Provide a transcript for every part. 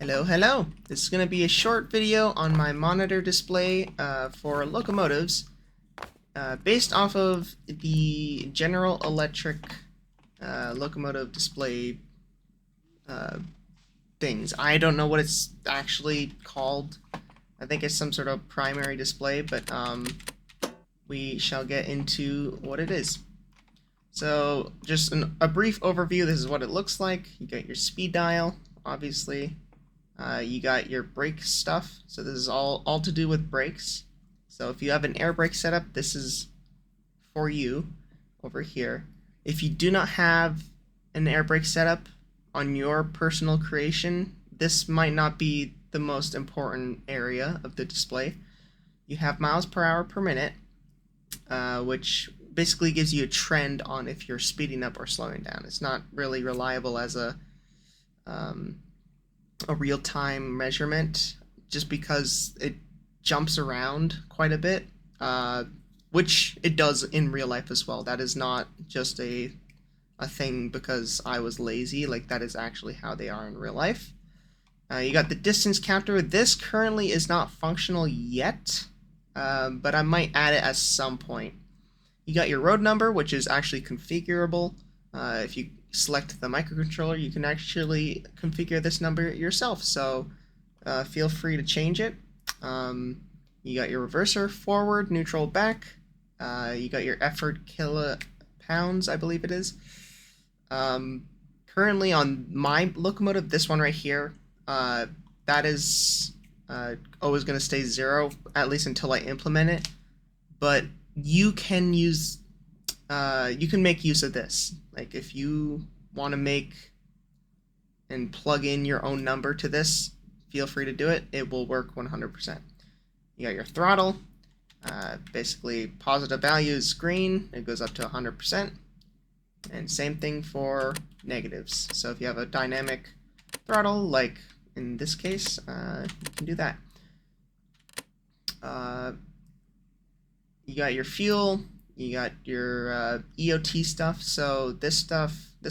Hello, hello! This is going to be a short video on my monitor display for locomotives based off of the General Electric locomotive display things. I don't know what it's actually called. I think it's some sort of primary display, but we shall get into what it is. So, just a brief overview. This is what it looks like. You got your speed dial, obviously. You got your brake stuff, so this is all to do with brakes. So if you have an air brake setup, this is for you over here. If you do not have an air brake setup on your personal creation, this might not be the most important area of the display. You have miles per hour per minute, which basically gives you a trend on if you're speeding up or slowing down. It's not really reliable as a real-time measurement, just because it jumps around quite a bit, which it does in real life as well. That is not just a thing because I was lazy. Like, that is actually how they are in real life. You got the distance counter. This currently is not functional yet, but I might add it at some point. You got your road number, which is actually configurable. If you select the microcontroller, you can actually configure this number yourself, so feel free to change it. You got your reverser, forward, neutral, back. You got your effort kilopounds, I believe it is. Currently on my locomotive, this one right here, that is always going to stay 0, at least until I implement it. But you can use you can make use of this. Like, if you want to make and plug in your own number to this, feel free to do it. It will work 100%. You got your throttle. Basically, positive value is green. It goes up to 100%. And same thing for negatives. So if you have a dynamic throttle, like in this case, you can do that. You got your fuel. You got your EOT stuff. So this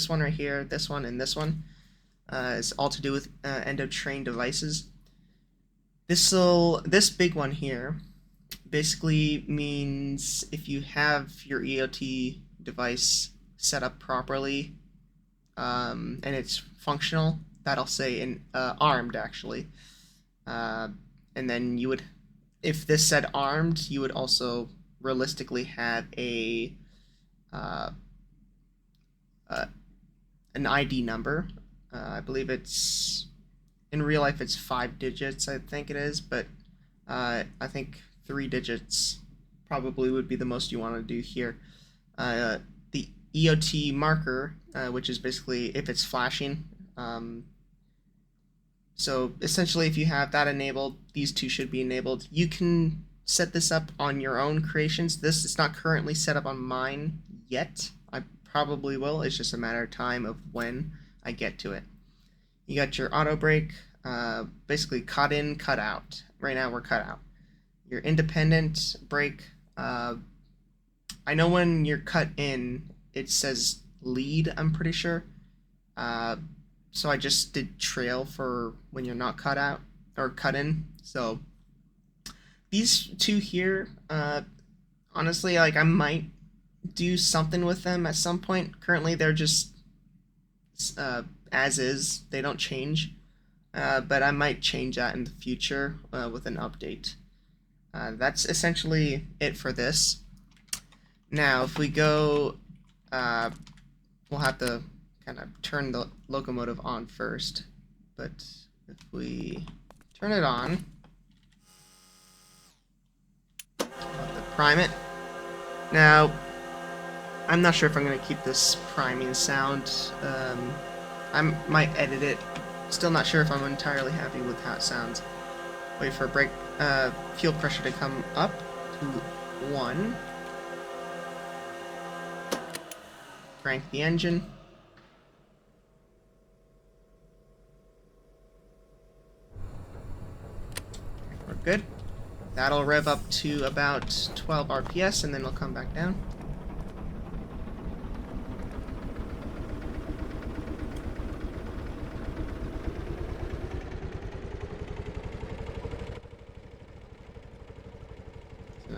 one right here, this one, and this one is all to do with end of train devices. This big one here basically means if you have your EOT device set up properly and it's functional, that'll say in armed actually, and then you would, if this said armed, you would also realistically have an ID number. I believe it's, in real life it's 5 digits, I think it is, but I think 3 digits probably would be the most you want to do here. The EOT marker, which is basically if it's flashing. So essentially, if you have that enabled, these two should be enabled. You can set this up on your own creations. This is not currently set up on mine yet. I probably will. It's just a matter of time of when I get to it. You got your auto brake, basically cut in, cut out. Right now we're cut out. Your independent brake, I know when you're cut in, it says lead, I'm pretty sure. So I just did trail for when you're not cut out, or cut in. So these two here, honestly, like, I might do something with them at some point. Currently, they're just as is. They don't change. But I might change that in the future with an update. That's essentially it for this. Now, if we go, we'll have to kind of turn the locomotive on first. But if we turn it on, prime it. Now, I'm not sure if I'm going to keep this priming sound. I might edit it. Still not sure if I'm entirely happy with how it sounds. Wait for brake fuel pressure to come up to 1. Crank the engine. We're good. That'll rev up to about 12 RPS, and then it'll come back down.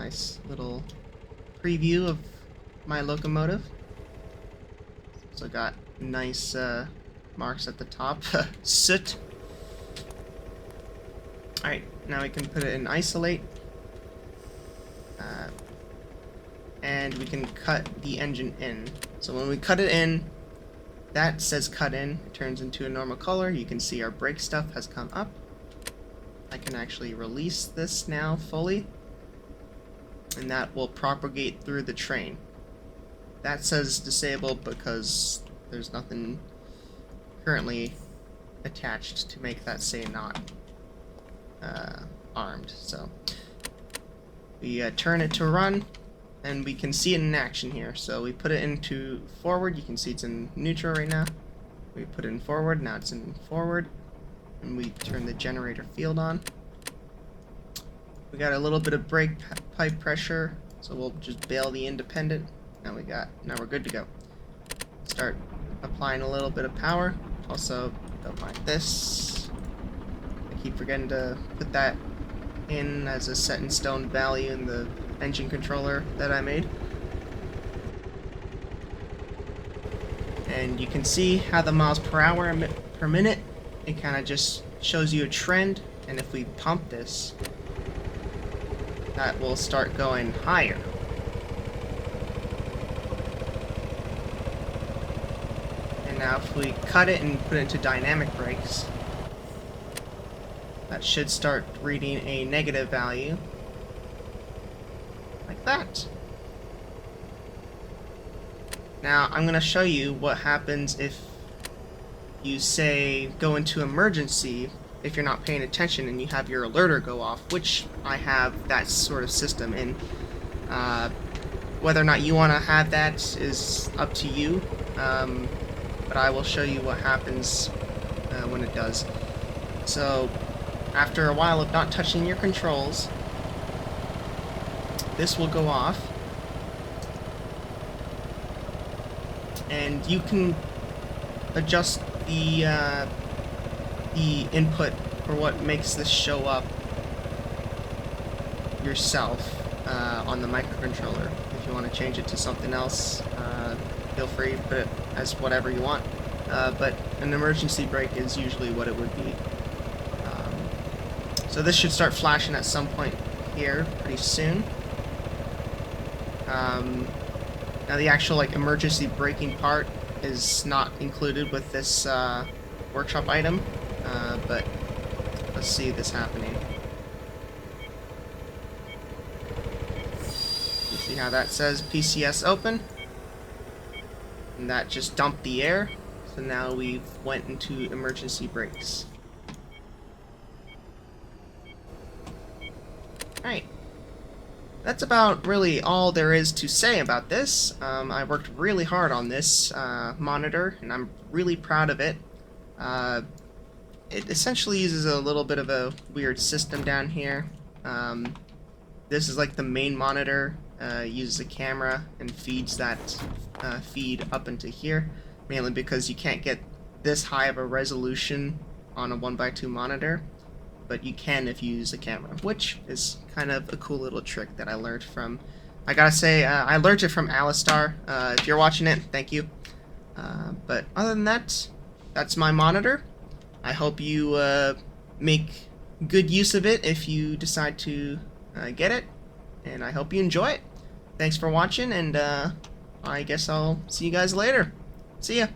nice little preview of my locomotive. So got nice marks at the top. Soot. Alright, now we can put it in isolate. And we can cut the engine in. So when we cut it in, that says cut in. It turns into a normal color. You can see our brake stuff has come up. I can actually release this now fully. And that will propagate through the train. That says disabled because there's nothing currently attached to make that say not armed. So we turn it to run, and we can see it in action here. So we put it into forward. You can see it's in neutral right now. We put it in forward. Now it's in forward, and we turn the generator field on. We got a little bit of brake pipe pressure, so we'll just bail the independent. Now we're good to go. Start applying a little bit of power. Also, go like this. I keep forgetting to put that in as a set in stone value in the engine controller that I made. And you can see how the miles per hour per minute, it kind of just shows you a trend. And if we pump this, that will start going higher. And now if we cut it and put it into dynamic brakes, that should start reading a negative value. Like that. Now I'm going to show you what happens if you say go into emergency if you're not paying attention and you have your alerter go off, which I have that sort of system in. Whether or not you want to have that is up to you, but I will show you what happens when it does. So after a while of not touching your controls, this will go off, and you can adjust the input for what makes this show up yourself on the microcontroller. If you want to change it to something else, feel free to put it as whatever you want, but an emergency brake is usually what it would be. So this should start flashing at some point here pretty soon. Now the actual emergency braking part is not included with this workshop item, but let's see this happening. You see how that says PCS open? And that just dumped the air, so now we've went into emergency brakes. Alright. That's about really all there is to say about this. I worked really hard on this monitor, and I'm really proud of it. It essentially uses a little bit of a weird system down here. This is like the main monitor, uses a camera and feeds that feed up into here, mainly because you can't get this high of a resolution on a 1x2 monitor. But you can if you use a camera, which is kind of a cool little trick that I learned from, I gotta say, I learned it from Alistar. If you're watching it, thank you. But other than that, that's my monitor. I hope you make good use of it if you decide to get it, and I hope you enjoy it. Thanks for watching, and I guess I'll see you guys later. See ya.